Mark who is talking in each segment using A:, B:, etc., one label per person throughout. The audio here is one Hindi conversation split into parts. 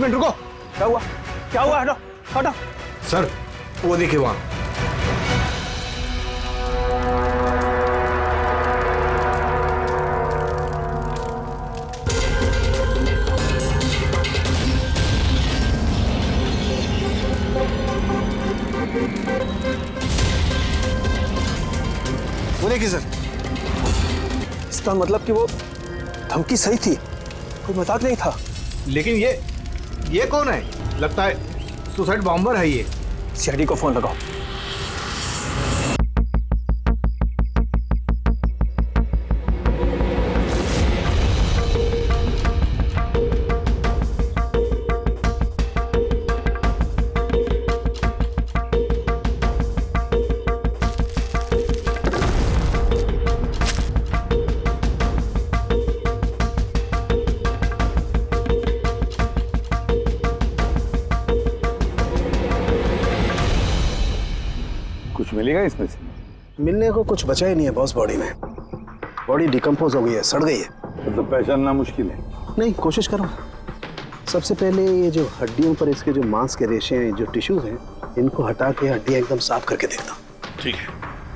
A: मिनट रुको। क्या हुआ? क्या हुआ? हटो हटो।
B: सर वो देखिए वहां।
A: वो देखिए सर, इसका मतलब कि वो धमकी सही थी, कोई मजाक नहीं था।
B: लेकिन ये कौन है? लगता है सुसाइड बॉम्बर है ये।
A: सीआईडी को फोन लगाओ।
C: कुछ मिलेगा इसमें से?
A: मिलने को कुछ बचा ही नहीं है बॉस। बॉडी में, बॉडी डिकम्पोज हो गई है, सड़ गई है।
C: मतलब पहचानना मुश्किल है।
A: नहीं, कोशिश करो। सबसे पहले ये जो हड्डियों पर इसके जो मांस के रेशे हैं, जो टिश्यूज हैं, इनको हटा के हड्डियां एकदम साफ करके देखता हूँ।
C: ठीक है।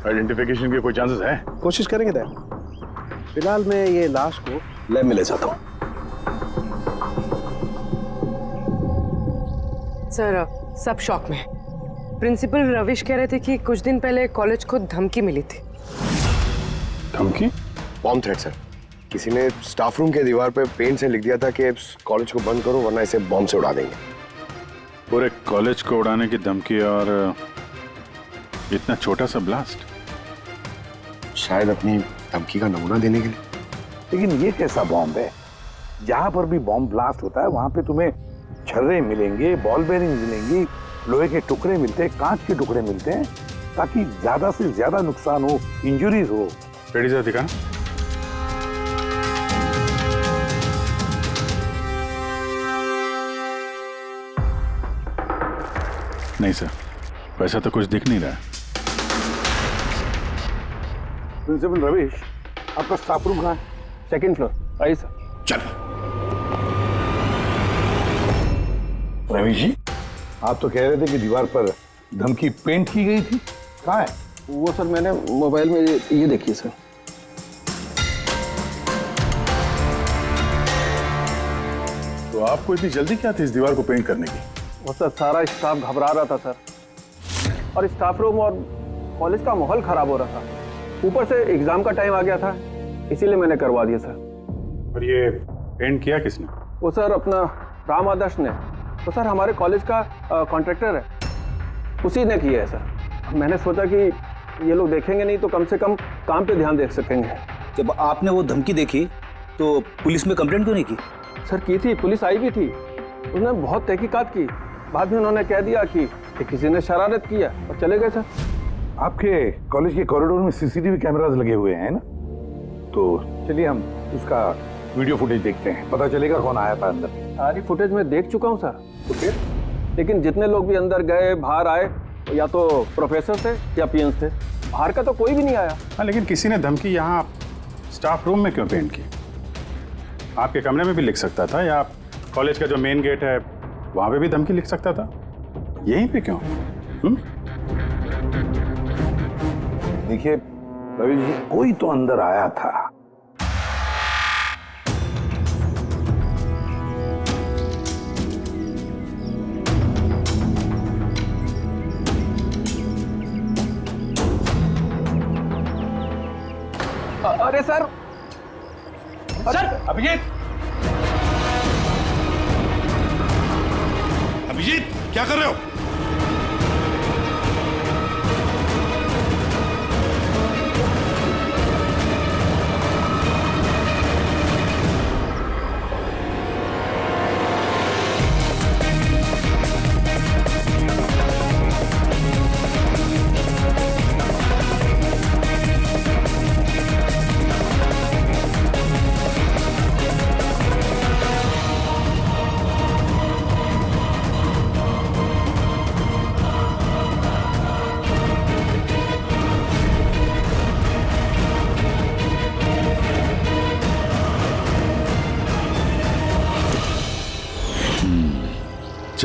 C: आइडेंटिफिकेशन के कोई चांसेस है?
A: कोशिश करेंगे दैट। फिलहाल मैं ये लाश को लैब में ले जाता हूँ।
D: सर, सब शॉक में। प्रिंसिपल रविश कह रहे थे कि कुछ दिन पहले कॉलेज को धमकी मिली थी।
C: धमकी?
E: Bomb threat sir. किसी ने स्टाफ रूम के दीवार पे पेंट से लिख दिया था कि कॉलेज को बंद करो वरना इसे बॉम्ब से उड़ा देंगे।
C: पूरे कॉलेज को उड़ाने की धमकी और इतना छोटा सा ब्लास्ट?
E: शायद अपनी धमकी का नमूना देने के लिए।
F: लेकिन ये कैसा बॉम्ब है? जहां पर भी बॉम्ब ब्लास्ट होता है वहां पे तुम्हें छर्रे मिलेंगे, बॉल बेरिंग मिलेंगी, लोहे के टुकड़े मिलते हैं, कांच के टुकड़े मिलते हैं, ताकि ज्यादा से ज्यादा नुकसान हो, इंजरीज हो।
C: रेडी सर, दिखा। नहीं सर, वैसा तो कुछ दिख नहीं रहा।
F: प्रिंसिपल रविश, आपका स्टाफ रूम कहाँ है?
A: Second floor. आइए सर।
C: चलो।
F: रविश जी, आप तो कह रहे थे कि दीवार पर धमकी पेंट की गई थी, कहाँ है?
A: वो सर मैंने मोबाइल में ये देखिए सर।
C: तो आपको इतनी जल्दी क्या थी इस दीवार को पेंट करने की?
A: वो सर सारा स्टाफ घबरा रहा था सर, और स्टाफ रूम और कॉलेज का माहौल खराब हो रहा था। ऊपर से एग्जाम का टाइम आ गया था, इसीलिए मैंने करवा दिया सर।
C: और ये पेंट किया किसने?
A: वो सर अपना राम आदर्श ने। तो सर हमारे कॉलेज का कॉन्ट्रैक्टर है, उसी ने किया है सर। मैंने सोचा कि ये लोग देखेंगे नहीं तो कम से कम काम पे ध्यान दे सकेंगे।
G: जब आपने वो धमकी देखी तो पुलिस में कंप्लेंट क्यों नहीं की?
A: सर की थी, पुलिस आई भी थी, उसने बहुत तहकीकात की। बाद में उन्होंने कह दिया कि किसी ने शरारत किया और चले गए सर।
F: आपके कॉलेज के कॉरिडोर में सीसीटीवी कैमरास लगे हुए हैं ना? तो चलिए हम उसका वीडियो फुटेज देखते हैं, पता चलेगा कौन आया था अंदर।
A: सारी फुटेज में देख चुका हूँ सर।
F: तो फिर?
A: लेकिन जितने लोग भी अंदर गए बाहर आए, या तो प्रोफेसर थे या पीएन थे, बाहर का तो कोई भी नहीं आया।
C: हाँ, लेकिन किसी ने धमकी यहाँ स्टाफ रूम में क्यों पेंट की? आपके कमरे में भी लिख सकता था, या कॉलेज का जो मेन गेट है वहां पे भी धमकी लिख सकता था। यहीं पे क्यों?
F: देखिए रवि जी, कोई तो अंदर आया था।
A: अरे सर,
B: सर अभिजीत,
C: अभिजीत क्या कर रहे हो?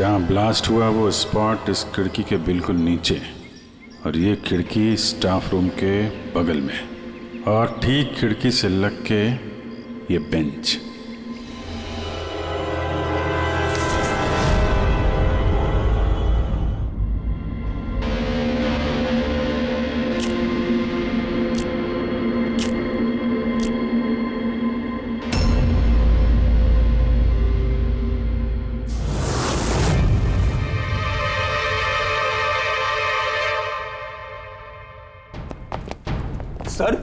C: जहाँ ब्लास्ट हुआ वो स्पॉट इस खिड़की के बिल्कुल नीचे, और ये खिड़की स्टाफ रूम के बगल में, और ठीक खिड़की से लग के ये बेंच।
G: सर,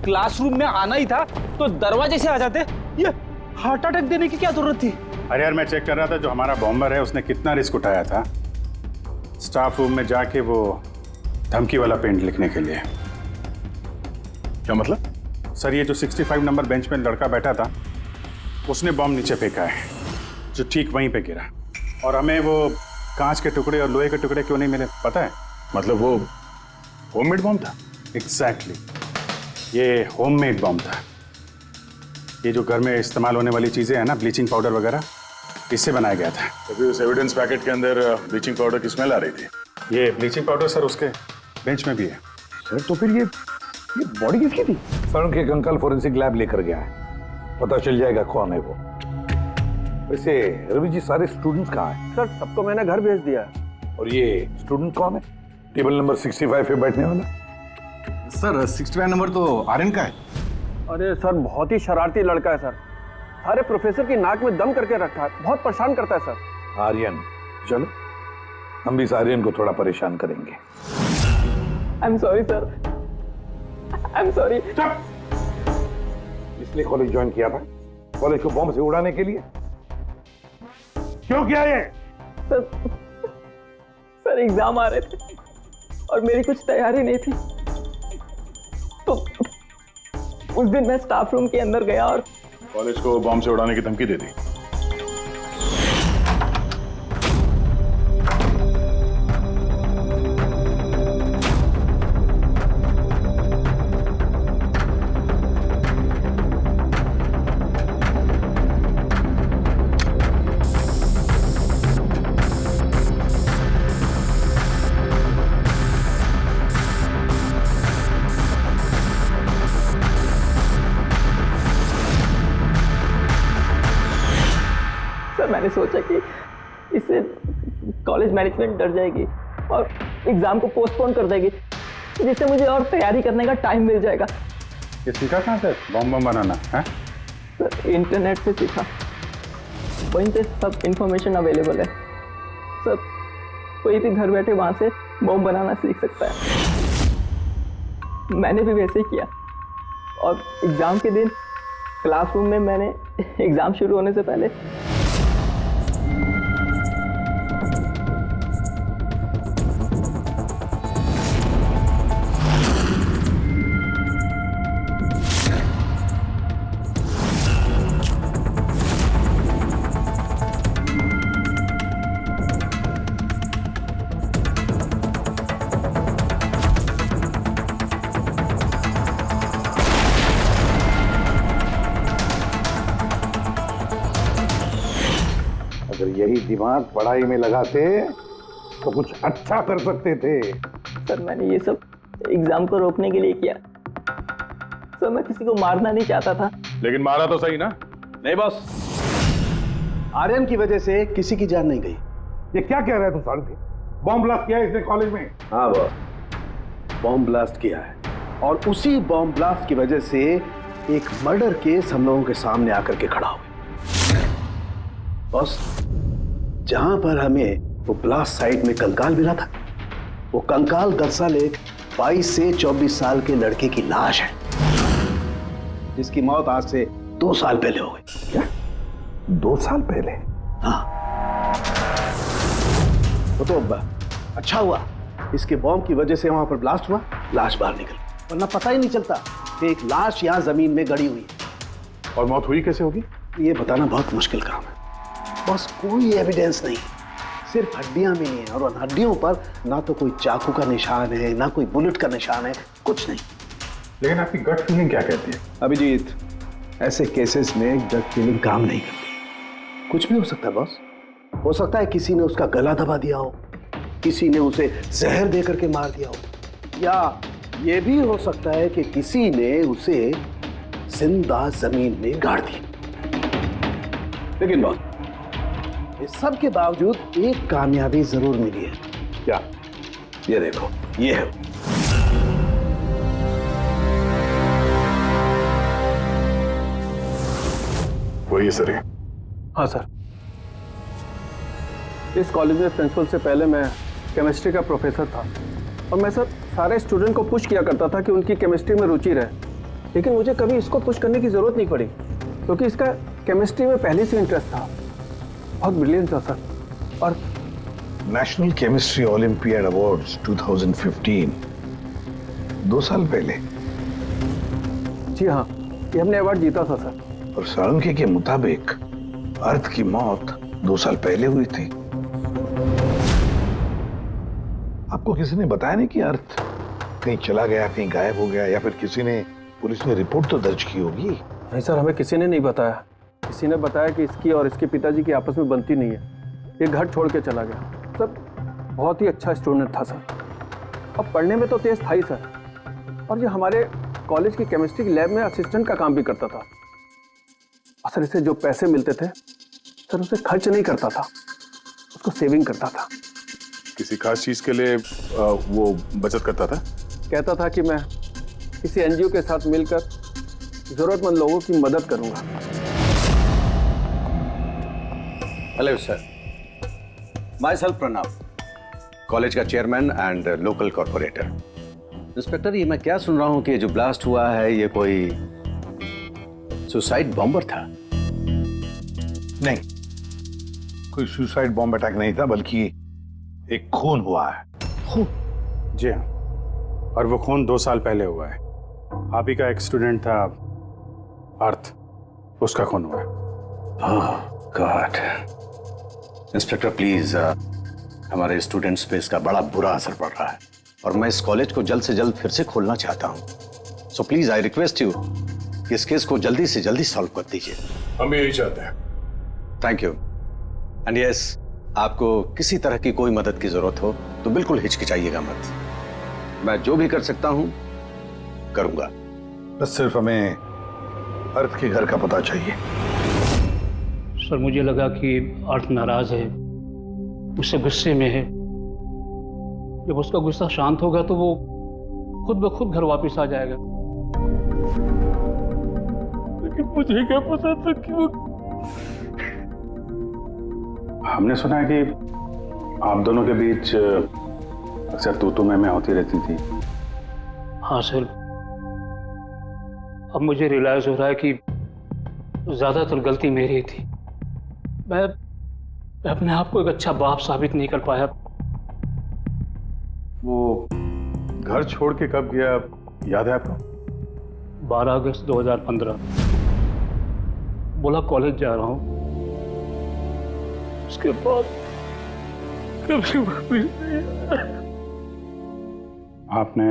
G: क्लासरूम में आना ही था तो दरवाजे से आ जाते। ये हार्ट अटैक देने की क्या जरूरत थी?
C: अरे यार, मैं चेक कर रहा था जो हमारा बॉम्बर है उसने कितना रिस्क उठाया था स्टाफ रूम में जाके वो धमकी वाला पेंट लिखने के लिए।
E: क्या मतलब?
C: सर, ये जो 65 नंबर बेंच में लड़का बैठा था उसने बॉम्ब नीचे फेंका है, जो ठीक वहीं पे गिरा। और हमें वो कांच के टुकड़े और लोहे के टुकड़े क्यों नहीं मिले पता है?
E: मतलब वो होममेड बॉम्ब था?
C: एग्जैक्टली, ये होममेड बॉम्ब था। ये जो घर में इस्तेमाल होने वाली चीजें हैं ना, ब्लीचिंग पाउडर वगैरह, इससे बनाया गया था।
E: तो फिर उस एविडेंस पैकेट के अंदर ब्लीचिंग पाउडर की स्मेल आ रही थी।
C: ये ब्लीचिंग पाउडर सर उसके बेंच में भी है।
F: सर तो फिर ये बॉडी किसकी थी? सर उनके अंकल फोरेंसिक लैब लेकर गया है, पता चल जाएगा कौन है वो। वैसे रवि जी, सारे स्टूडेंट्स कहाँ हैं?
A: सर सबको मैंने घर भेज दिया है।
F: और ये स्टूडेंट कौन है टेबल नंबर 65 पे बैठने वाला?
B: सर 65 नंबर तो आर्यन का है।
A: अरे सर, बहुत ही शरारती लड़का है सर। सारे प्रोफेसर की नाक में दम करके रखा है, बहुत परेशान करता है सर।
F: आर्यन, चलो हम भी इस आर्यन को थोड़ा परेशान करेंगे।
A: I am sorry sir, I am sorry.
F: इसलिए कॉलेज ज्वाइन किया था, कॉलेज को बॉम्ब से उड़ाने के लिए? क्यों किया ये?
H: सर एग्जाम आ रहे थे और मेरी कुछ तैयारी नहीं थी, तो उस दिन मैं स्टाफ रूम के अंदर गया और
E: कॉलेज को बॉम्ब से उड़ाने की धमकी दे दी।
H: मैंने सोचा कि इससे कॉलेज मैनेजमेंट डर जाएगी और एग्जाम को पोस्टपोन कर देगी, जिससे मुझे और तैयारी करने का टाइम मिल जाएगा।
C: ये सीखा कहाँ से बॉम्ब बनाना है?
H: सर इंटरनेट से सीखा, वहीं पे सब इंफॉर्मेशन अवेलेबल है। सर कोई भी घर बैठे वहां से बॉम्ब बनाना सीख सकता है। मैंने भी वैसे ही किया और एग्जाम के दिन क्लासरूम में मैंने एग्जाम शुरू होने से पहले
F: अगर यही दिमाग पढ़ाई में लगाते तो कुछ अच्छा कर सकते थे।
H: सर मैंने ये सब एग्जाम को रोकने के लिए किया। सर मैं किसी को मारना नहीं चाहता था।
E: लेकिन मारा तो सही ना?
G: नहीं बॉस, आर्यन की वजह से किसी की जान नहीं गई।
F: ये क्या कह रहे हैं तुम साढ़े? बॉम्ब ब्लास्ट किया है इसने कॉलेज में?
G: हाँ बॉस, बॉम्ब ब्लास्ट किया है, और उसी बॉम्ब ब्लास्ट की वजह से एक मर्डर केस हम लोगों के सामने आकर के खड़ा हुआ। बॉस, जहां पर हमें वो ब्लास्ट साइट में कंकाल मिला था, वो कंकाल दरअसल एक 22 से 24 साल के लड़के की लाश है, जिसकी मौत आज से 2 साल पहले हो गई।
F: क्या 2 साल पहले?
G: हाँ, वो तो अच्छा हुआ इसके बॉम्ब की वजह से वहां पर ब्लास्ट हुआ, लाश बाहर निकल, वरना पता ही नहीं चलता कि एक लाश यहां जमीन में गड़ी हुई है।
E: और मौत हुई कैसे होगी?
G: ये बताना बहुत मुश्किल काम है बस। कोई एविडेंस नहीं, सिर्फ हड्डियां मिली हैं, और उन हड्डियों पर ना तो कोई चाकू का निशान है, ना कोई बुलेट का निशान है, कुछ नहीं।
C: लेकिन आपकी गट फीलिंग क्या कहती है?
G: अभिजीत, ऐसे केसेस में गट फीलिंग काम नहीं करती, कुछ भी हो सकता है बॉस। हो सकता है किसी ने उसका गला दबा दिया हो, किसी ने उसे जहर दे करके मार दिया हो, या यह भी हो सकता है कि किसी ने उसे जिंदा जमीन में गाड़ दिया। लेकिन बॉस, इस सब के बावजूद एक कामयाबी जरूर मिली है।
C: क्या?
G: ये देखो, ये है।
C: वही है सर ये।
A: हाँ सर, इस कॉलेज में प्रिंसिपल से पहले मैं केमिस्ट्री का प्रोफेसर था और मैं सर सारे स्टूडेंट को पुश किया करता था कि उनकी केमिस्ट्री में रुचि रहे, लेकिन मुझे कभी इसको पुश करने की ज़रूरत नहीं पड़ी क्योंकि इसका केमिस्ट्री में पहले से इंटरेस्ट था। बहुत ब्रिलियंट था सर। और
F: नेशनल केमिस्ट्री ओलंपियाड अवार्ड्स 2015, 2 साल पहले।
A: जी हाँ, ये हमने अवार्ड जीता था सर।
F: और साळुंखे के मुताबिक अर्थ की मौत 2 साल पहले हुई थी। आपको किसी ने बताया नहीं कि अर्थ कहीं चला गया, कहीं गायब हो गया, या फिर किसी ने, पुलिस ने रिपोर्ट तो दर्ज की होगी?
A: नहीं सर, हमें किसी ने नहीं बताया। किसी ने बताया कि इसकी और इसके पिताजी की आपस में बनती नहीं है, ये घर छोड़ के चला गया। सर बहुत ही अच्छा स्टूडेंट था सर, और पढ़ने में तो तेज था ही सर, और ये हमारे कॉलेज की केमिस्ट्री की लैब में असिस्टेंट का काम भी करता था। और सर इसे जो पैसे मिलते थे सर उसे खर्च नहीं करता था, उसको सेविंग करता था।
C: किसी खास चीज के लिए वो बचत करता था?
A: कहता था कि मैं किसी एनजीओ के साथ मिलकर जरूरतमंद लोगों की मदद करूंगा।
I: Hello sir, myself Pranav, college का chairman and local corporator. Inspector, ये मैं क्या सुन रहा हूँ कि जो ब्लास्ट हुआ है ये कोई सुसाइड बॉम्बर था?
F: नहीं, कोई सुसाइड बॉम्ब अटैक नहीं था, बल्कि एक खून हुआ है।
C: खून? जी हाँ, और वो खून 2 साल पहले हुआ है। आप ही का एक स्टूडेंट था अर्थ, उसका खून हुआ है।
I: ओह गॉड। इंस्पेक्टर प्लीज, हमारे स्टूडेंट्स पे इसका बड़ा बुरा असर पड़ रहा है और मैं इस कॉलेज को जल्द से जल्द फिर से खोलना चाहता हूँ। So please I request you कि इस केस को जल्दी से जल्दी सॉल्व कर दीजिए।
C: हम यही चाहते हैं।
I: Thank you. एंड यस, आपको किसी तरह की कोई मदद की जरूरत हो तो बिल्कुल हिचकिचाइएगा मत। मैं जो भी कर सकता हूं करूंगा।
F: बस सिर्फ हमें अर्थ के घर का पता चाहिए।
J: सर मुझे लगा कि अर्थ नाराज है, उससे गुस्से में है। जब उसका गुस्सा शांत होगा तो वो खुद ब खुद घर वापस आ जाएगा। लेकिन मुझे क्या पता था कि वो...
C: हमने सुना है कि आप दोनों के बीच अक्सर तू मैं होती रहती थी।
J: हाँ सर, अब मुझे रियलाइज हो रहा है कि ज्यादातर गलती मेरी थी। मैं अपने आप को एक अच्छा बाप साबित नहीं कर पाया।
C: वो घर छोड़ के कब गया याद है आपको?
J: 12 अगस्त 2015। बोला कॉलेज जा रहा हूँ, उसके बाद कभी वापस नहीं आया।
C: आपने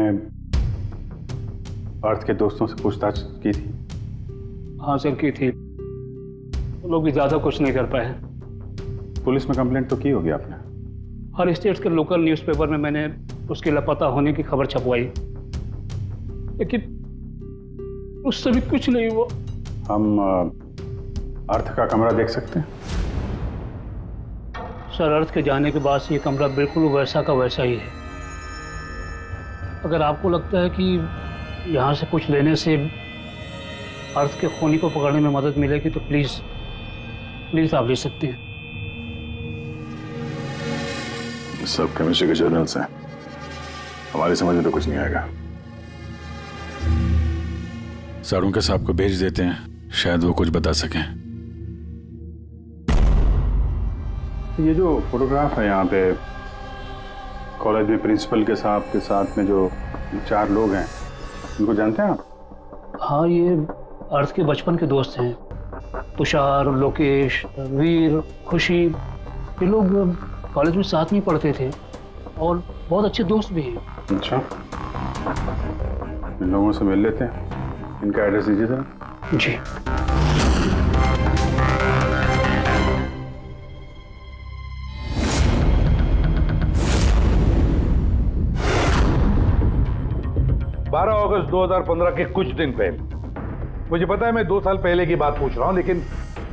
C: अर्थ के दोस्तों से पूछताछ की थी?
J: हाँ सर, की थी। वो लोग भी ज्यादा कुछ नहीं कर पाए।
C: पुलिस में कंप्लेंट तो की होगी आपने?
J: हर स्टेट के लोकल न्यूज़पेपर में मैंने उसके लापता होने की खबर छपवाई, लेकिन उससे भी कुछ नहीं हुआ।
C: हम अर्थ का कमरा देख सकते हैं?
J: सर, अर्थ के जाने के बाद से ये कमरा बिल्कुल वैसा का वैसा ही है। अगर आपको लगता है कि यहाँ से कुछ लेने से अर्थ के खूनी को पकड़ने में मदद मिलेगी तो प्लीज आप ले सकते हैं।
C: सब केमिस्ट्री के जर्नल्स हैं, हमारी समझ में तो कुछ नहीं आएगा।
K: साळुंखे साहब को भेज देते हैं, शायद वो कुछ बता सकें।
C: ये जो फोटोग्राफ है यहाँ पे कॉलेज में प्रिंसिपल के साहब के साथ में जो 4 लोग हैं, उनको जानते हैं आप?
J: हाँ, ये अर्थ के बचपन के दोस्त हैं। तुषार, लोकेश, वीर, खुशी, ये लोग कॉलेज में साथ में पढ़ते थे और बहुत अच्छे दोस्त भी हैं।
C: अच्छा, इन लोगों से मिल लेते हैं। इनका एड्रेस दीजिए जरा।
J: जी।
F: 12 अगस्त 2015 के कुछ दिन पहले। मुझे पता है मैं 2 साल पहले की बात पूछ रहा हूँ, लेकिन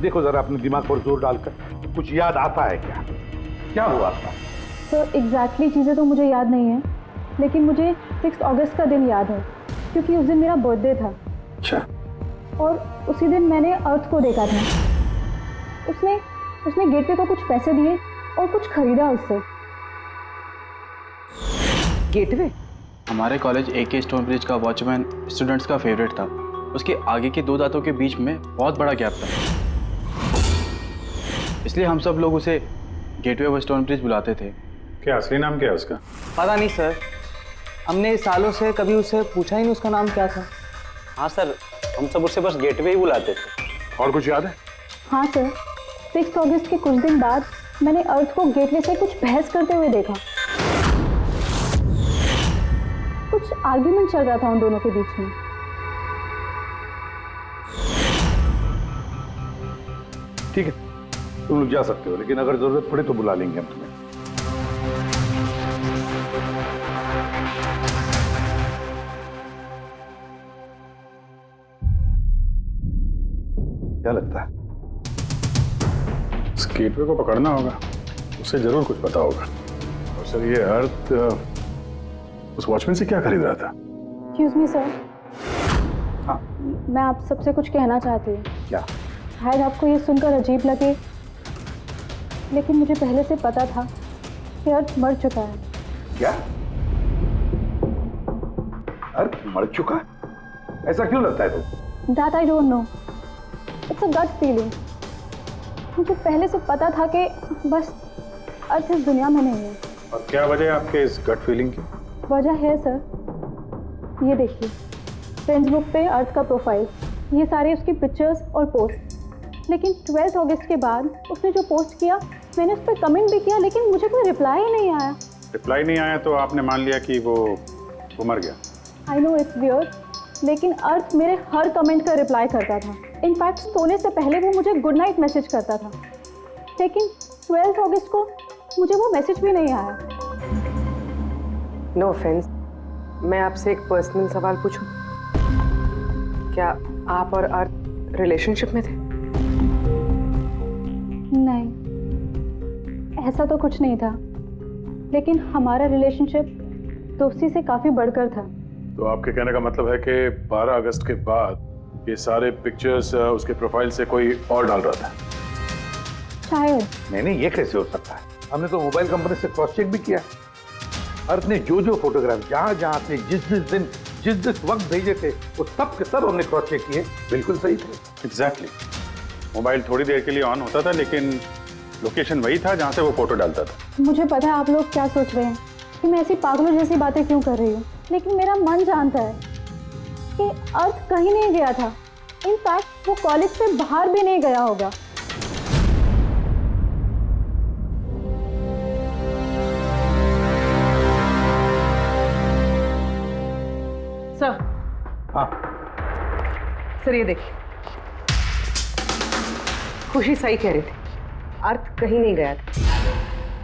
F: देखो जरा अपने दिमाग पर जोर डालकर, कुछ याद आता है क्या? क्या हुआ था?
L: सर एग्जैक्टली चीज़ें तो मुझे याद नहीं है, लेकिन मुझे 6 अगस्त का दिन याद है क्योंकि उस दिन मेरा बर्थडे था।
F: अच्छा।
L: और उसी दिन मैंने अर्थ को देखा था। उसने गेटवे को कुछ पैसे दिए और कुछ खरीदा उससे।
D: गेटवे?
M: हमारे कॉलेज AK स्टोन ब्रिज का वॉचमैन स्टूडेंट्स का फेवरेट था। उसके आगे के 2 दांतों के बीच में बहुत बड़ा गैप था, इसलिए हम सब लोग उसे गेटवे ऑफ स्टोन ब्रिज बुलाते थे।
C: क्या असली नाम क्या है उसका?
H: पता नहीं सर, हमने सालों से कभी उससे पूछा ही नहीं उसका नाम क्या था।
M: हाँ सर, हम सब उससे बस गेटवे ही बुलाते थे।
C: और कुछ याद है?
L: हाँ सर, 6 अगस्त के कुछ दिन बाद मैंने अर्थ को गेटवे से कुछ बहस करते हुए देखा। कुछ आर्ग्यूमेंट चल रहा था उन दोनों के बीच में।
F: ठीक है, तुम लोग जा सकते हो, लेकिन अगर जरूरत पड़े तो बुला लेंगे हम तुम्हें। क्या लगता है?
C: इस गेटवे को पकड़ना होगा, उसे जरूर कुछ पता होगा। और सर ये अर्थ उस वॉचमैन से क्या खरीद रहा था?
L: एक्सक्यूज मी सर,
F: हाँ।
L: मैं आप सबसे कुछ कहना चाहती हूँ।
F: क्या?
L: शायद आपको ये सुनकर अजीब लगे, लेकिन मुझे पहले से पता था कि अर्थ मर चुका है।
F: क्या? अर्थ मर चुका? ऐसा क्यों लगता है तुम?
L: That I don't know, it's a gut feeling. मुझे पहले से पता था कि बस अर्थ इस दुनिया में नहीं है।
C: और क्या वजह है आपके इस गट फीलिंग की?
L: वजह है सर, ये देखिए फ्रेंड्स बुक पे अर्थ का प्रोफाइल, ये सारे उसकी पिक्चर्स और पोस्ट। लेकिन 12 अगस्त के बाद उसने जो पोस्ट किया, मैंने उस पर कमेंट भी किया, लेकिन मुझे कोई रिप्लाई ही नहीं आया।
C: रिप्लाई नहीं आया तो आपने मान लिया कि वो मर गया?
L: आई नो इट्स वियर्ड, लेकिन अर्थ मेरे हर कमेंट का रिप्लाई करता था। इनफैक्ट सोने से पहले वो मुझे गुड नाइट मैसेज करता था। लेकिन 12 अगस्त को मुझे वो मैसेज भी नहीं आया।
D: नो ऑफेंस, मैं आपसे एक पर्सनल सवाल पूछूं? क्या आप और अर्थ रिलेशनशिप में थे?
L: नहीं, ऐसा तो कुछ नहीं था, लेकिन हमारा रिलेशनशिप दोस्ती से काफ़ी बढ़कर था।
C: तो आपके कहने का मतलब है कि 12 अगस्त के बाद ये सारे पिक्चर्स उसके प्रोफाइल से कोई और डाल रहा था?
L: शायद।
F: नहीं, ये कैसे हो सकता है? हमने तो मोबाइल कंपनी से क्रॉस चेक भी किया। अर्थ ने जो फोटोग्राफ जहां से जिस वक्त भेजे थे, वो सब के सब हमने क्रॉस चेक किए, बिल्कुल सही थे।
C: एग्जैक्टली। मोबाइल थोड़ी देर के लिए ऑन होता था, लेकिन लोकेशन वही था जहां से वो फोटो डालता था।
L: मुझे पता है आप लोग क्या सोच रहे हैं कि मैं ऐसी पागलों जैसी बातें क्यों कर रही हूँ, लेकिन मेरा मन जानता है कि अर्थ कहीं नहीं गया था। इनफैक्ट वो कॉलेज से बाहर भी नहीं गया होगा।
D: सर।
F: हाँ
D: सर, ये देखिए, खुशी सही कह रही थी, अर्थ कहीं नहीं गया था।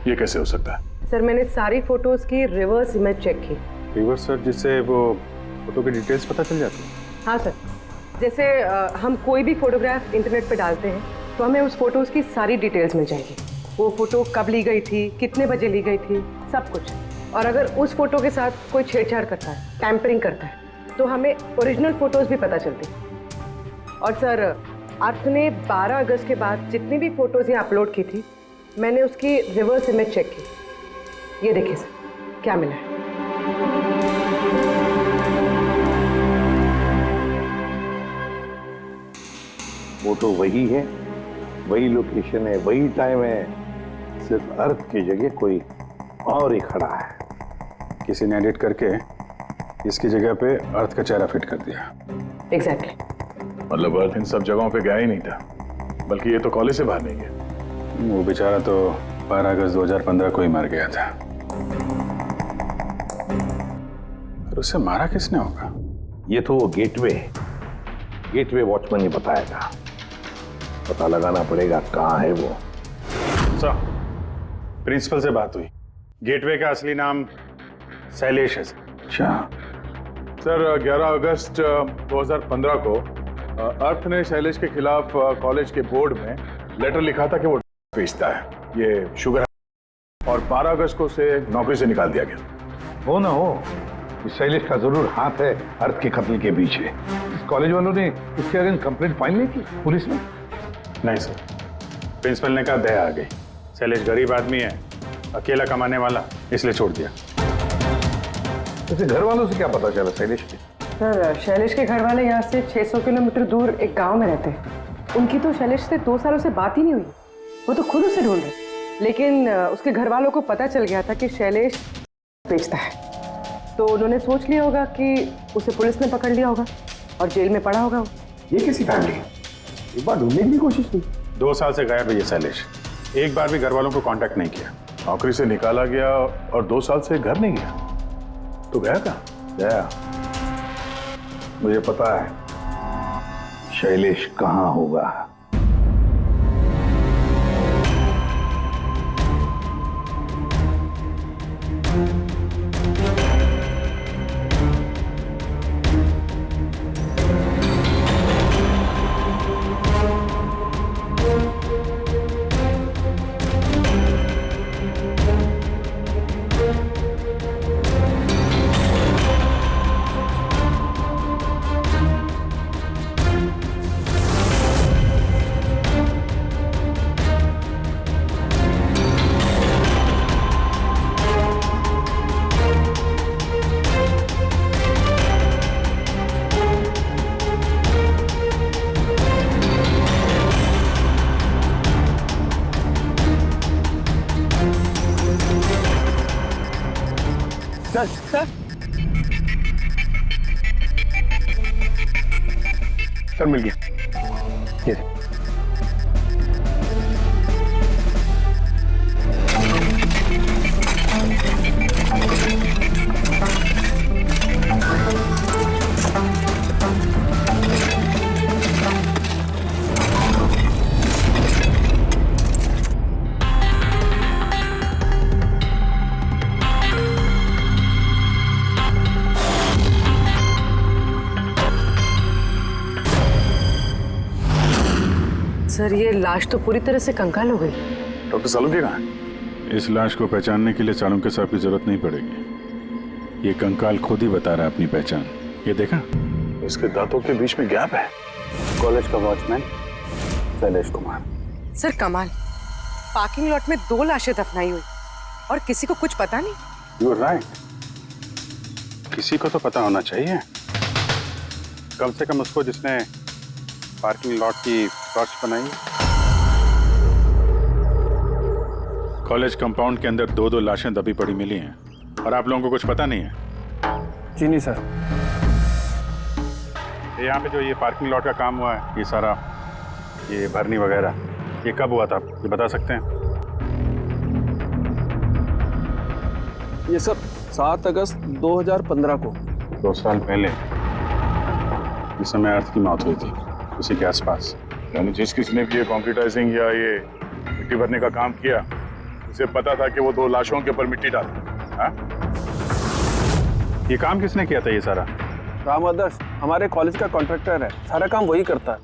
C: ये कैसे हो सकता है?
D: सर, मैंने सारी फोटोज की रिवर्स इमेज चेक की।
C: रिवर्स सर, जिससे वो फोटो की डिटेल्स पता चल जाती है?
D: हाँ सर, जैसे हम कोई भी फोटोग्राफ इंटरनेट पे डालते हैं तो हमें उस फोटोज की सारी डिटेल्स मिल जाएगी। वो फोटो कब ली गई थी, कितने बजे ली गई थी, सब कुछ। और अगर उस फोटो के साथ कोई छेड़छाड़ करता है, टैंपरिंग करता है, तो हमें ओरिजिनल फोटोज भी पता चलती। और सर, अर्थ ने 12 अगस्त के बाद जितनी भी फोटोज यहाँ अपलोड की थी, मैंने उसकी रिवर्स इमेज चेक की। ये देखिए सर, क्या मिला है।
F: फोटो वही है, वही लोकेशन है, वही टाइम है, सिर्फ अर्थ की जगह कोई और ही खड़ा है।
C: किसी ने एडिट करके इसकी जगह पे अर्थ का चेहरा फिट कर दिया।
D: एग्जैक्टली।
C: मतलब अर्थ इन सब जगहों पे गया ही नहीं था, बल्कि ये तो कॉलेज से बाहर नहीं गया। वो बेचारा तो 12 अगस्त 2015 को ही मर गया था। और उसे मारा किसने होगा?
F: ये तो वो गेटवे वॉचमैन ही बताएगा। पता लगाना पड़ेगा कहाँ है वो।
C: सर, प्रिंसिपल से बात हुई। गेटवे का असली नाम शैलेश है।
F: अच्छा।
C: सर 11 अगस्त 2015 को अर्थ ने शैलेश के खिलाफ कॉलेज के बोर्ड में लेटर लिखा था कि वो बेचता है, ये शुगर, और 12 अगस्त को उसे नौकरी से निकाल दिया गया।
F: हो ना हो, इस शैलेश का जरूर हाथ है अर्थ के कत्ल के पीछे। इस कॉलेज वालों ने उसके अगेंस्ट कंप्लेंट फाइल नहीं की पुलिस में?
C: नहीं सर, प्रिंसिपल ने कहा दया आ गई, शैलेश गरीब आदमी है, अकेला कमाने वाला, इसलिए छोड़ दिया।
F: वैसे घर वालों से क्या पता चला शैलेश के?
D: सर, शैलेश के घर वाले यहाँ से 600 किलोमीटर दूर एक गांव में रहते हैं। उनकी तो शैलेश से 2 सालों से बात ही नहीं हुई। वो तो खुद उसे ढूंढ रहे, लेकिन उसके घर वालों को पता चल गया था कि शैलेश बेचता है, तो उन्होंने सोच लिया होगा कि उसे पुलिस ने पकड़ लिया होगा और जेल में पड़ा होगा।
F: ये कैसी फैमिली? एक बार ढूंढने की भी कोशिश की।
C: 2 साल से गायब है ये शैलेश, एक बार भी घर वालों को कांटेक्ट नहीं किया, नौकरी से निकाला गया और 2 साल से घर नहीं गया, तो गया कहाँ?
F: गया, मुझे पता है शैलेश कहाँ होगा।
E: सर मिल गया, ये
D: सर, ये लाश तो पूरी तरह से कंकाल हो गई।
C: डॉक्टर सालुंके कहाँ है?
K: इस लाश को पहचानने के लिए चाणक्य साहब की जरूरत नहीं पड़ेगी, ये कंकाल खुद ही बता रहा है अपनी पहचान। ये देखा,
C: इसके दांतों के बीच में गैप है।
G: कॉलेज का वॉचमैन शैलेश कुमार।
D: सर कमाल, पार्किंग लॉट में 2 लाशें दफनाई हुई और किसी को कुछ पता नहीं।
C: यू आर राइट, किसी को तो पता होना चाहिए, कम से कम उसको जिसने पार्किंग लॉट की टॉर्च बनाई।
K: कॉलेज कंपाउंड के अंदर 2-2 लाशें दबी पड़ी मिली हैं और आप लोगों को कुछ पता नहीं है?
A: जी नहीं सर।
C: यहाँ पे जो ये पार्किंग लॉट का काम हुआ है, ये सारा ये भरनी वगैरह, ये कब हुआ था ये बता सकते हैं?
A: ये सब 7 अगस्त 2015 को।
C: 2 साल पहले, इस समय अर्थ की मौत हुई थी, उसी के आसपास। यानी जिस किसने भी ये कंक्रीटाइजिंग या ये मिट्टी भरने का काम किया, उसे पता था कि वो 2 लाशों के ऊपर मिट्टी डाले। हाँ? ये काम किसने किया था ये सारा?
A: राम आदर्श हमारे कॉलेज का कॉन्ट्रैक्टर है, सारा काम वही करता है।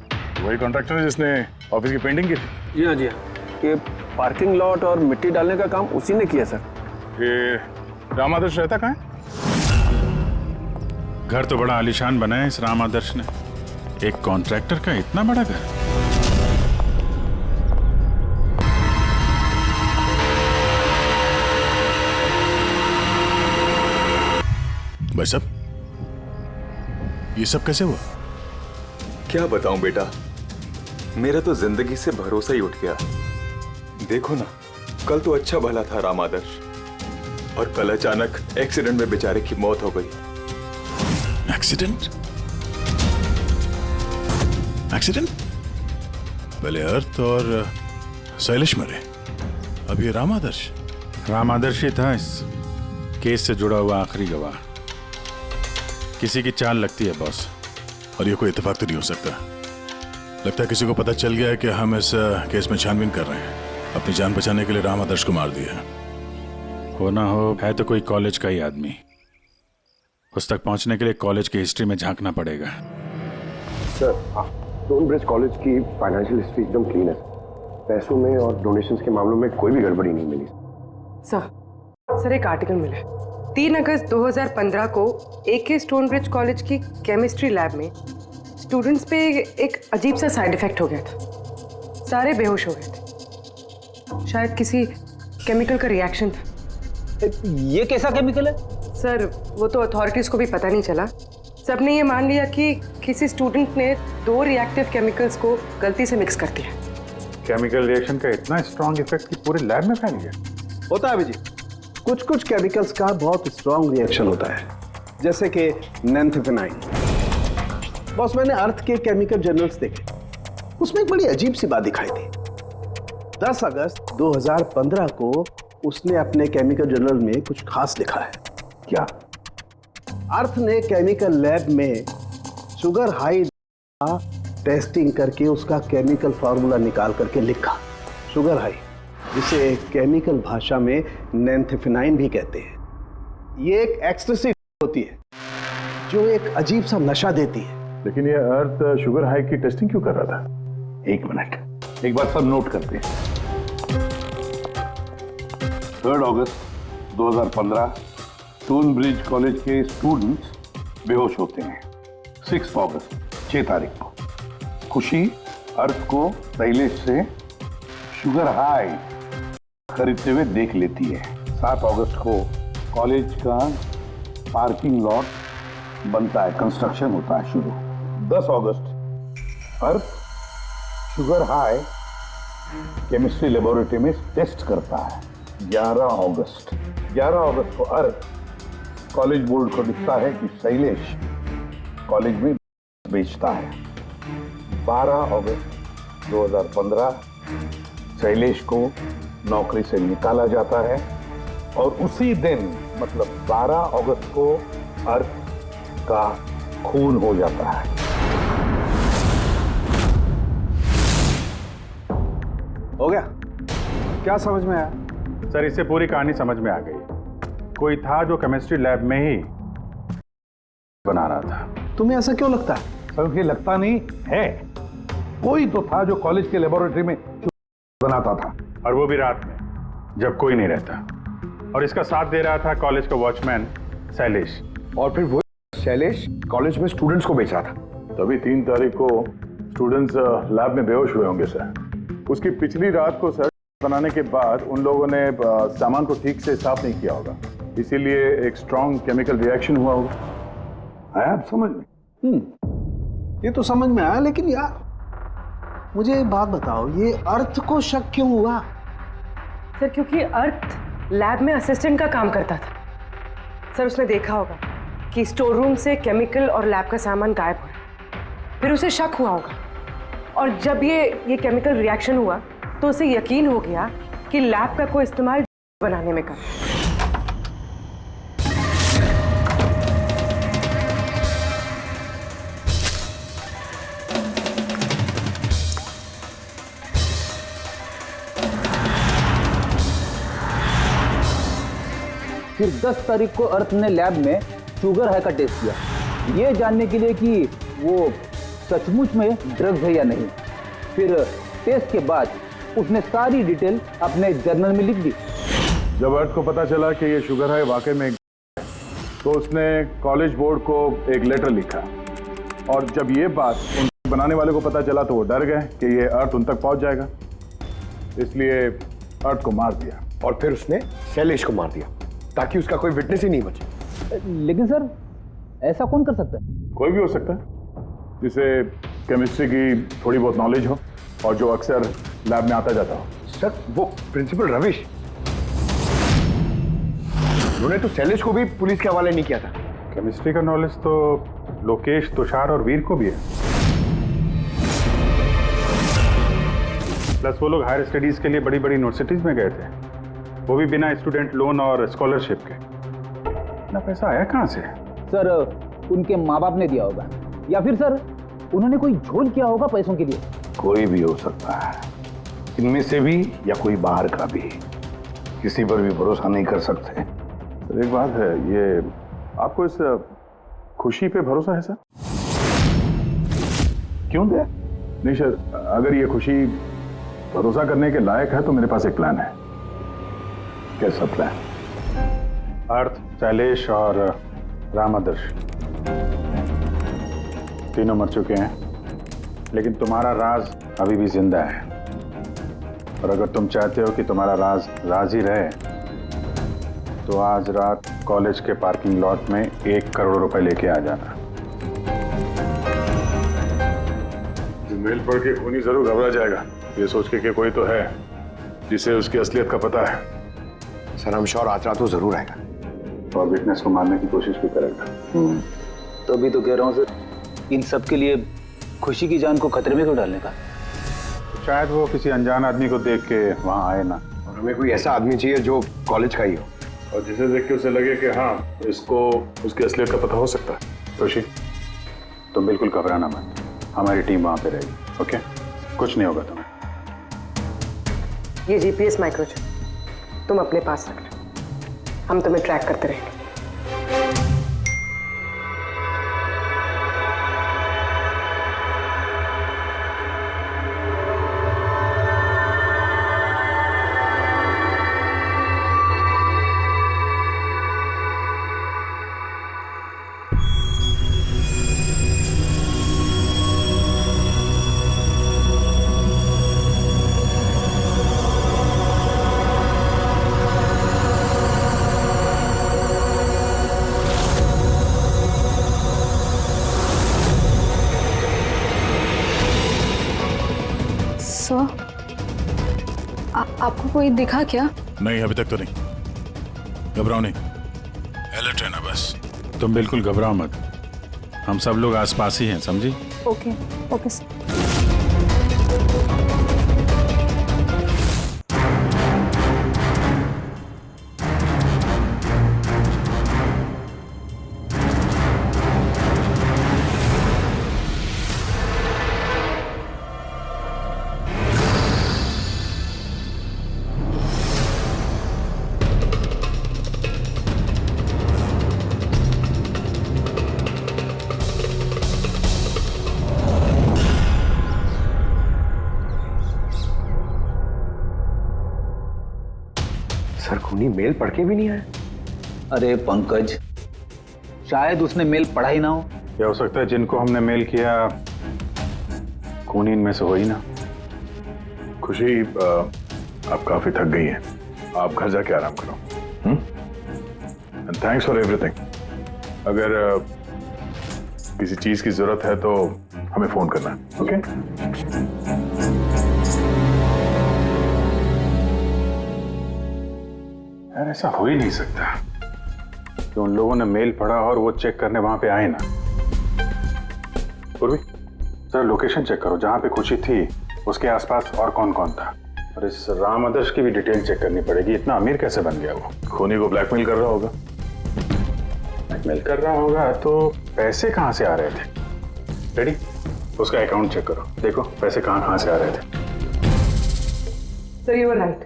C: वही कॉन्ट्रैक्टर है जिसने ऑफिस की पेंटिंग की थी?
A: जी हाँ जी हाँ, ये पार्किंग लॉट और मिट्टी डालने का काम उसी ने किया सर।
C: ये राम आदर्श रहता कहाँ है?
K: घर तो बड़ा आलीशान बना है इस राम आदर्श ने, एक कॉन्ट्रैक्टर का इतना बड़ा घर।
N: भाई साहब, ये सब कैसे हुआ?
O: क्या बताऊं बेटा, मेरा तो जिंदगी से भरोसा ही उठ गया। देखो ना, कल तो अच्छा भला था राम आदर्श, और कल अचानक एक्सीडेंट में बेचारे की मौत हो गई।
N: एक्सीडेंट? एक्सीडेंट? पहले अर्थ और शैलेश मरे, अब ये राम आदर्श।
K: राम आदर्श ही था इस केस से जुड़ा हुआ आखिरी गवाह। किसी की चाल लगती है बॉस।
N: और ये कोई इत्तेफाक तो नहीं हो सकता। लगता है किसी को पता चल गया है कि हम इस केस में छानबीन कर रहे हैं। अपनी जान बचाने के लिए राम आदर्श को मार दिया।
K: हो ना हो, है तो कोई कॉलेज का ही आदमी, उस तक पहुंचने के लिए कॉलेज की हिस्ट्री में झांकना पड़ेगा।
E: सर, स्टोनब्रिज कॉलेज की फाइनेंशियल हिस्ट्री एकदम क्लीन है। पैसों में और डोनेशंस के मामलों में कोई भी गड़बड़ी नहीं मिली।
D: सर एक आर्टिकल मिला है। 3 अगस्त 2015 को एके स्टोनब्रिज कॉलेज की केमिस्ट्री लैब में स्टूडेंट्स पे एक अजीब सा साइड इफेक्ट हो गया था। सारे बेहोश हो गए थे। शायद किसी केमिकल का रिएक्शन था।
H: ये कैसा केमिकल है?
D: सर वो तो अथॉरिटीज को भी पता नहीं चला। सबने ये मान लिया कि किसी स्टूडेंट ने 2 रिएक्टिव केमिकल्स को गलती से मिक्स कर दिया।
C: केमिकल रिएक्शन का इतना स्ट्रॉन्ग इफेक्ट कि पूरे लैब में फैल गया।
G: होता है अभिजीत, कुछ केमिकल्स का बहुत स्ट्रॉन्ग रिएक्शन होता है, जैसे कि नैंथेफेनाइन। बॉस, मैंने अर्थ के केमिकल जर्नल्स देखे, उसमें एक बड़ी अजीब सी बात दिखाई थी। 10 अगस्त 2015 को उसने अपने केमिकल जर्नल में कुछ खास लिखा है।
F: क्या?
G: अर्थ ने केमिकल लैब में शुगर हाई टेस्टिंग करके उसका केमिकल फार्मूला निकाल करके लिखा। शुगर हाई, जिसे केमिकल भाषा में नैंथेफेनाइन भी कहते हैं। ये एक एक्सटेंसिव होती है जो एक अजीब सा नशा देती है।
C: लेकिन ये अर्थ शुगर हाई की टेस्टिंग क्यों कर रहा था?
F: 1 मिनट, एक बार सब नोट करते हैं। 3 अगस्त 2015 स्टोनब्रिज कॉलेज के स्टूडेंट्स बेहोश होते हैं। 6 अगस्त 6 तारीख को खुशी अर्थ को पहले से शुगर हाई खरीदते हुए देख लेती है। 7 अगस्त को कॉलेज का पार्किंग लॉट बनता है, कंस्ट्रक्शन होता है शुरू। 10 अगस्त अर्थ शुगर हाई केमिस्ट्री लेबोरेटरी में टेस्ट करता है। 11 अगस्त को अर्थ कॉलेज बोर्ड को दिखता है कि शैलेश कॉलेज में बेचता है। 12 अगस्त 2015 शैलेश को नौकरी से निकाला जाता है और उसी दिन मतलब 12 अगस्त को अर्थ का खून हो जाता है।
G: हो गया? क्या समझ में आया?
C: सर, इससे पूरी कहानी समझ में आ गई। कोई था जो केमिस्ट्री लैब में ही बना रहा था।
G: तुम्हें ऐसा क्यों लगता है?
F: सर, ये लगता नहीं है, कोई तो था जो कॉलेज के लेबोरेटरी में बनाता था,
C: और वो भी रात में जब कोई नहीं रहता। और इसका साथ दे रहा था कॉलेज का वॉचमैन शैलेश।
E: और फिर वो शैलेश कॉलेज में स्टूडेंट्स को बेच रहा था।
C: तभी 3 तारीख को स्टूडेंट्स लैब में बेहोश हुए होंगे सर। उसकी पिछली रात को सर बनाने के बाद उन लोगों ने सामान को ठीक से साफ नहीं किया होगा, इसीलिए एक स्ट्रॉन्ग केमिकल रिएक्शन हुआ होगा।
F: आया आप समझ में?
G: ये तो समझ में आया, लेकिन यार मुझे एक बात बताओ, ये अर्थ को शक क्यों हुआ?
D: सर क्योंकि अर्थ लैब में असिस्टेंट का काम करता था। सर उसने देखा होगा कि स्टोर रूम से केमिकल और लैब का सामान गायब हो रहा, फिर उसे शक हुआ होगा, और जब ये केमिकल रिएक्शन हुआ तो उसे यकीन हो गया कि लैब का कोई इस्तेमाल बनाने में कर।
H: फिर 10 तारीख को अर्थ ने लैब में शुगर हाई का टेस्ट किया, ये जानने के लिए कि वो सचमुच में ड्रग्स है या नहीं। फिर टेस्ट के बाद उसने सारी डिटेल अपने जर्नल में लिख दी।
C: जब अर्थ को पता चला कि ये शुगर हाई वाकई में तो उसने कॉलेज बोर्ड को एक लेटर लिखा, और जब ये बात उन बनाने वाले को पता चला तो वो डर गए कि ये अर्थ उन तक पहुंच जाएगा, इसलिए अर्थ को मार दिया।
E: और फिर उसने शैलेश को मार दिया ताकि उसका कोई विटनेस ही नहीं बचे।
H: लेकिन सर ऐसा कौन कर सकता है?
C: कोई भी हो सकता है जिसे केमिस्ट्री की थोड़ी बहुत नॉलेज हो और जो अक्सर लैब में आता जाता हो।
E: सर वो प्रिंसिपल रमेश, उन्होंने तो शैलेश को भी पुलिस के हवाले नहीं किया था।
C: केमिस्ट्री का नॉलेज तो लोकेश, तुषार और वीर को भी है। प्लस वो लोग हायर स्टडीज के लिए बड़ी बड़ी यूनिवर्सिटीज में गए थे, वो भी बिना स्टूडेंट लोन और स्कॉलरशिप के। इतना पैसा आया कहाँ से?
H: सर उनके माँ बाप ने दिया होगा, या फिर सर उन्होंने कोई झोल किया होगा पैसों के लिए।
F: कोई भी हो सकता है, इनमें से भी या कोई बाहर का भी, किसी पर भी भरोसा नहीं कर सकते।
C: एक बात है, ये आपको इस खुशी पे भरोसा है सर? क्यों दे? नहीं सर, अगर ये खुशी भरोसा करने के लायक है तो मेरे पास एक प्लान है। कैसा प्लान? अर्थ, शैलेश और राम आदर्श तीनों मर चुके हैं, लेकिन तुम्हारा राज अभी भी जिंदा है। और अगर तुम चाहते हो कि तुम्हारा राज राज ही रहे तो आज रात कॉलेज के पार्किंग लॉट में 1 करोड़ रुपए लेके आ जाना। मेल पढ़ के खूनी जरूर घबरा जाएगा, ये सोच के कि कोई तो है जिसे उसकी असलियत का पता है।
E: सर हम श्योर आज रात वो जरूर आएगा
C: और विटनेस को मारने की कोशिश भी करेगा।
H: तो अभी तो कह रहा हूँ सर, इन सब के लिए खुशी की जान को खतरे में क्यों डालने का?
C: शायद वो किसी अनजान आदमी को देख के वहां आए ना।
E: और हमें कोई ऐसा आदमी चाहिए जो कॉलेज का ही हो
C: और जिसे देख के उसे लगे कि हाँ इसको उसकी असलियत का पता हो सकता है। खुशी, तुम बिल्कुल घबराना मत, हमारी टीम वहां पे रहेगी। ओके, कुछ नहीं होगा तुम्हें।
D: ये जीपीएस माइक्रोचिप तुम अपने पास रखना, हम तुम्हें ट्रैक करते रहेंगे।
L: आपको कोई दिखा क्या?
N: नहीं, अभी तक तो नहीं। घबराओ नहीं, अलर्ट रहना बस।
K: तुम बिल्कुल घबराओ मत, हम सब लोग आसपास ही हैं, समझी?
L: Okay okay sir.
E: सर खूनी मेल पढ़ के भी नहीं आया।
H: अरे पंकज, शायद उसने मेल पढ़ा ही ना हो।
C: क्या हो सकता है जिनको हमने मेल किया खूनी इनमें से हो ही ना। खुशी, आप काफी थक गई हैं, आप घर जाके आराम करो। And thanks for everything. अगर किसी चीज की जरूरत है तो हमें फोन करना। ओके? यार ऐसा हो ही नहीं सकता कि उन लोगों ने मेल पढ़ा और वो चेक करने वहां पे आए ना। पूर्वी, जरा लोकेशन चेक करो, जहां पे खुशी थी उसके आसपास और कौन कौन था। और इस राम आदर्श की भी डिटेल चेक करनी पड़ेगी। इतना अमीर कैसे बन गया वो? खूनी को ब्लैकमेल कर रहा होगा। ब्लैकमेल कर रहा होगा तो पैसे कहां से आ रहे थे? रेडी, उसका अकाउंट चेक करो, देखो पैसे कहां से आ रहे थे।
D: सर यू आर राइट,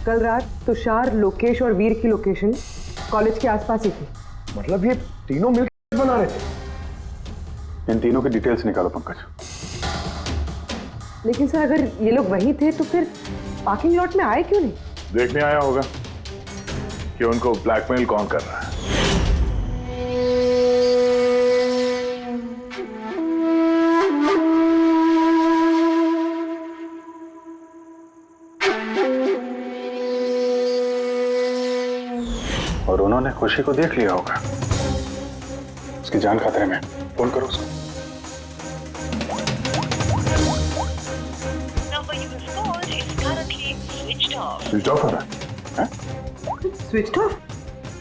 D: कल रात तुषार, लोकेश और वीर की लोकेशन कॉलेज के आसपास ही थी।
E: मतलब ये तीनों मिलकर बना रहे थे।
C: इन तीनों की डिटेल्स निकालो पंकज।
D: लेकिन सर अगर ये लोग वहीं थे तो फिर पार्किंग लॉट में आए क्यों नहीं?
C: देखने आया होगा कि उनको ब्लैकमेल कौन कर रहा है। और उन्होंने खुशी को देख लिया होगा, उसकी जान खतरे में। फोन करो उसको। स्विच ऑफ हो रहा है?
D: Switch off?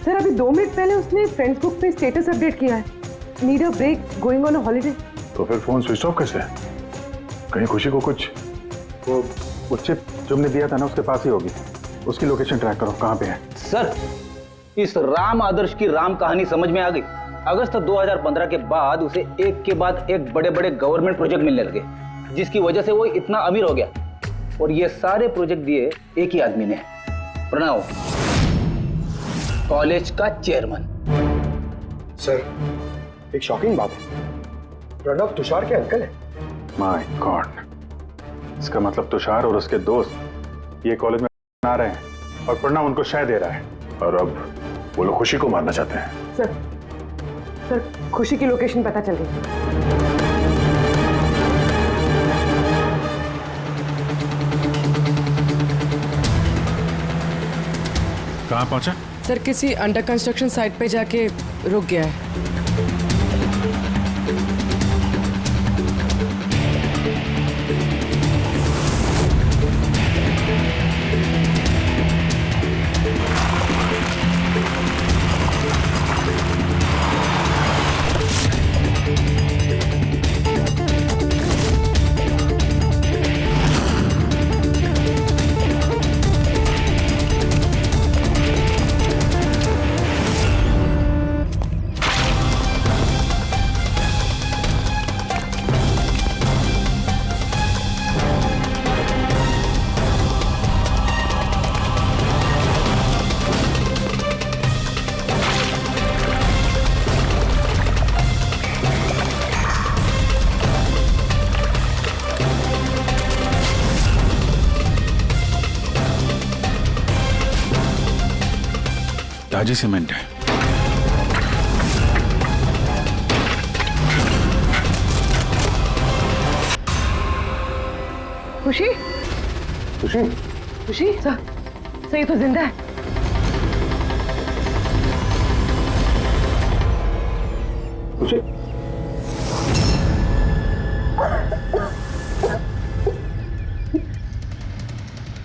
D: सर अभी 2 मिनट पहले उसने फ्रेंड्स ग्रुप पे स्टेटस अपडेट किया है, need a break, going on a holiday.
C: तो फिर फोन स्विच ऑफ कैसे है? कहीं खुशी को कुछ वो चिप जो हमने दिया था ना उसके पास ही होगी। उसकी लोकेशन ट्रैक करो, कहाँ पे है?
H: सर इस राम आदर्श की राम कहानी समझ में आ गई। अगस्त 2015 के बाद उसे एक के बाद एक बड़े बड़े गवर्नमेंट प्रोजेक्ट मिलने लगे, जिसकी वजह से वो इतना अमीर हो गया। और ये सारे प्रोजेक्ट दिए एक ही आदमी ने, प्रणव, कॉलेज का चेयरमैन।
E: सर एक शॉकिंग बात है, प्रणव तुषार के अंकल है।
C: माय गॉड, इसका मतलब तुषार और उसके दोस्त ये कॉलेज में आ रहे हैं और प्रणव उनको शय दे रहा है और अब वो लोग खुशी को मारना चाहते हैं।
D: सर खुशी की लोकेशन पता चल गई।
K: कहाँ पहुंचा?
D: सर किसी अंडर कंस्ट्रक्शन साइट पे जाके रुक गया है।
K: ताजी सीमेंट है।
D: खुशी
E: खुशी
D: खुशी सर ये तो जिंदा है।
E: खुशी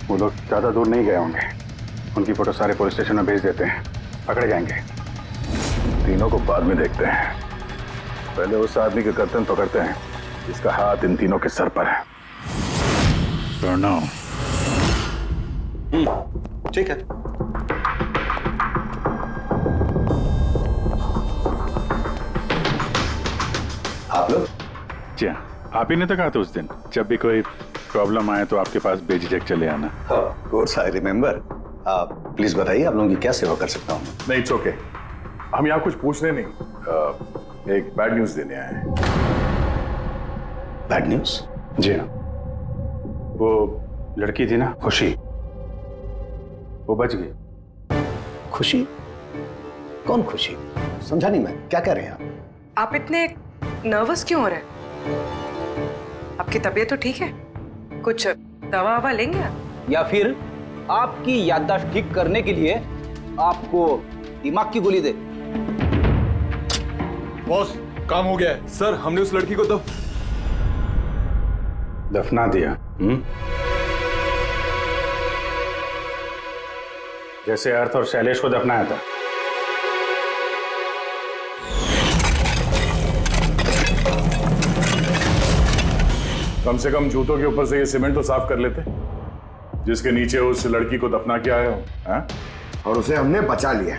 C: वो लोग ज्यादा दूर नहीं गए होंगे, उनकी फोटो सारे पुलिस स्टेशन में भेज देते हैं, पकड़े जाएंगे। तीनों को बाद में देखते हैं, पहले उस आदमी के गर्दन पकड़ते हैं जिसका हाथ इन तीनों के सर पर है।
K: प्रणव।
I: ठीक है। आप लोग?
C: जी हाँ, आप ही ने तो कहा था उस दिन, जब भी कोई प्रॉब्लम आए तो आपके पास बेझिझक चले आना।
I: Of course I remember. आप प्लीज बताइए, आप लोगों की क्या सेवा कर सकता हूँ?
N: नहीं, इट्स ओके। हम यहाँ कुछ पूछने नहीं, एक बैड न्यूज देने आए हैं।
I: Bad news?
C: जी हाँ, वो लड़की थी ना खुशी, वो बच गई।
I: खुशी? कौन खुशी? समझा नहीं मैं, क्या कह रहे हैं
D: आप इतने नर्वस क्यों हो रहे हैं? आपकी तबीयत तो ठीक है? कुछ दवा ववा लेंगे आप?
H: या फिर आपकी याददाश्त ठीक करने के लिए आपको दिमाग की गोली दे?
O: बॉस, काम हो गया है। सर, हमने उस लड़की को
C: दफना दिया। जैसे अर्थ और शैलेश को दफनाया था।
N: कम से कम जूतों के ऊपर से ये सीमेंट तो साफ कर लेते, जिसके नीचे उस लड़की को दफना किया है हाँ?
E: और उसे हमने बचा लिया।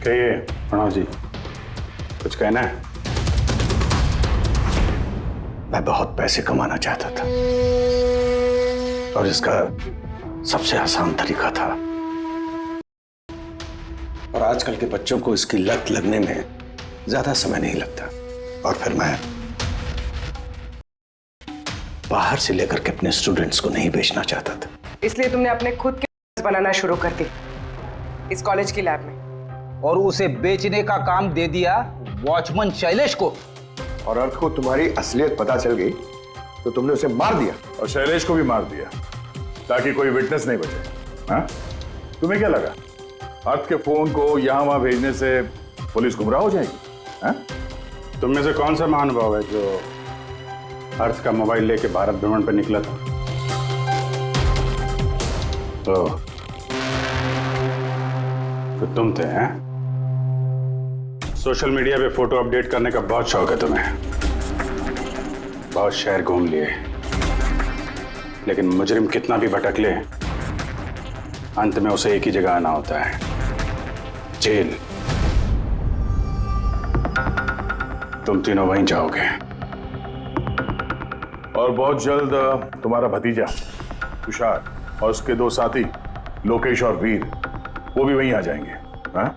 C: कहिए प्रणव जी, कुछ कहना है?
I: मैं बहुत पैसे कमाना चाहता था और इसका सबसे आसान तरीका था, और आजकल के बच्चों को इसकी लत लगने में ज्यादा समय नहीं लगता। और फिर मैं बाहर से लेकर के अपने स्टूडेंट्स को नहीं बेचना चाहता था।
D: इसलिए तुमने अपने खुद के बनाना शुरू कर दी इस कॉलेज की लैब में,
H: और उसे बेचने का काम दे दिया वॉचमैन शैलेश को।
E: और अर्थ को तुम्हारी असलियत पता चल गई तो तुमने उसे मार दिया,
N: और शैलेश को भी मार दिया ताकि कोई विटनेस नहीं बचे। हाँ? तुम्हें क्या लगा अर्थ के फोन को यहां वहां भेजने से पुलिस गुमराह हो जाएगी? हाँ?
C: तुम में से कौन सा महानुभाव है जो अर्थ का मोबाइल लेके भारत भ्रमण पर निकला था? तो तुम थे हैं? सोशल मीडिया पे फोटो अपडेट करने का बहुत शौक है तुम्हें, बहुत शहर घूम लिए, लेकिन मुजरिम कितना भी भटक ले अंत में उसे एक ही जगह आना होता है, जेल। तुम तीनों वहीं जाओगे,
N: और बहुत जल्द तुम्हारा भतीजा तुषार और उसके दो साथी लोकेश और वीर, वो भी वहीं आ जाएंगे। हाँ?